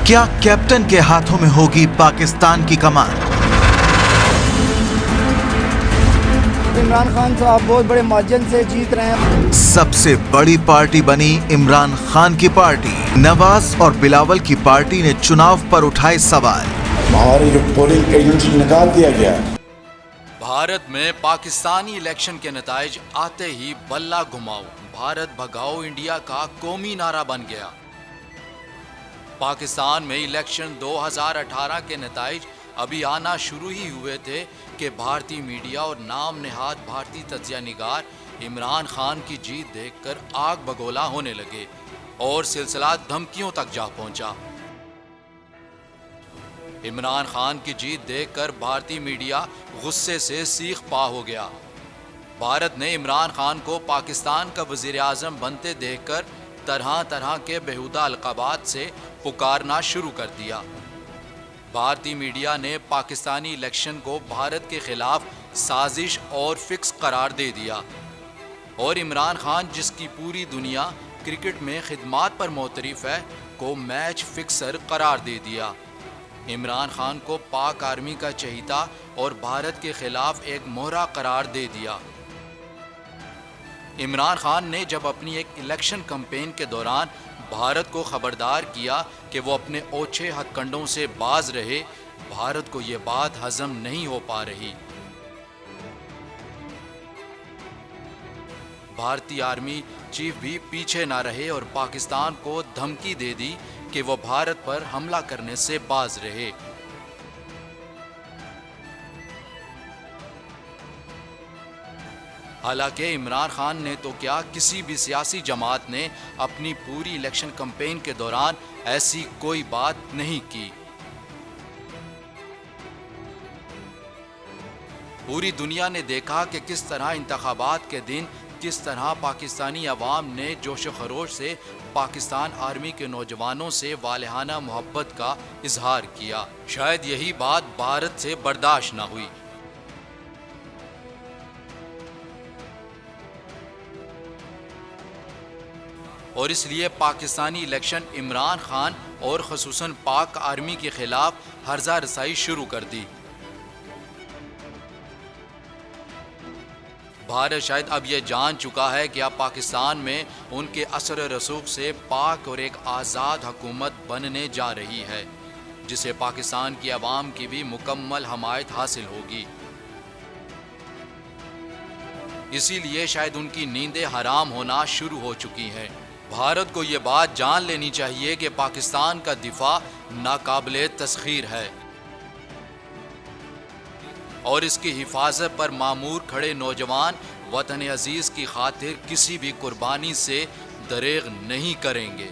क्या कैप्टन के हाथों में होगी पाकिस्तान की कमान? इमरान खान साहब बहुत बड़े मार्जिन से जीत रहे हैं। सबसे बड़ी पार्टी बनी इमरान खान की पार्टी। नवाज और बिलावल की पार्टी ने चुनाव पर उठाए सवाल। हमारी जो पोलिंग एजेंट निकाल दिया गया। भारत में पाकिस्तानी इलेक्शन के नताइज आते ही बल्ला घुमाओ, भारत भगाओ इंडिया का कौमी नारा बन गया। पाकिस्तान में इलेक्शन 2018 के नताइज अभी आना शुरू ही हुए थे कि भारतीय मीडिया और नाम नेहाद भारतीय तज्जिया निगार इमरान खान की जीत देखकर आग बगोला होने लगे और सिलसिला धमकियों तक जा पहुंचा। इमरान खान की जीत देखकर भारतीय मीडिया गुस्से से सीख पा हो गया। भारत ने इमरान खान को पाकिस्तान का वजीर आजम बनते देखकर तरह तरह के बेहुदा अलकाबात से पुकारना शुरू कर दिया। भारतीय मीडिया ने पाकिस्तानी इलेक्शन को भारत के खिलाफ साजिश और फिक्स करार दे दिया और इमरान खान, जिसकी पूरी दुनिया क्रिकेट में खिदमात पर मोतरिफ है, को मैच फिक्सर करार दे दिया। इमरान खान को पाक आर्मी का चहीता और भारत के खिलाफ एक मोहरा करार दे दिया। इमरान खान ने जब अपनी एक इलेक्शन कैंपेन के दौरान भारत को खबरदार किया कि वो अपने ओछे हथकंडों से बाज रहे, भारत को ये बात हजम नहीं हो पा रही। भारतीय आर्मी चीफ भी पीछे ना रहे और पाकिस्तान को धमकी दे दी कि वो भारत पर हमला करने से बाज रहे। हालांकि इमरान खान ने तो क्या, किसी भी सियासी जमात ने अपनी पूरी इलेक्शन कैंपेन के दौरान ऐसी कोई बात नहीं की। पूरी दुनिया ने देखा कि किस तरह इंतखाबात के दिन किस तरह पाकिस्तानी अवाम ने जोश खरोश से पाकिस्तान आर्मी के नौजवानों से वालिहाना मोहब्बत का इजहार किया। शायद यही बात भारत से बर्दाश्त न हुई। और इसलिए पाकिस्तानी इलेक्शन इमरान खान और खसूसन पाक आर्मी के खिलाफ हर्जा रसाई शुरू कर दी। भारत शायद अब यह जान चुका है कि अब पाकिस्तान में उनके असर रसूख से पाक और एक आज़ाद हुकूमत बनने जा रही है, जिसे पाकिस्तान की आवाम की भी मुकम्मल हमायत हासिल होगी। इसीलिए शायद उनकी नींदें हराम होना शुरू हो चुकी हैं। भारत को ये बात जान लेनी चाहिए कि पाकिस्तान का दिफा नाकाबिले तस्खीर है और इसकी हिफाजत पर मामूर खड़े नौजवान वतन अजीज की खातिर किसी भी कुर्बानी से दरेग नहीं करेंगे।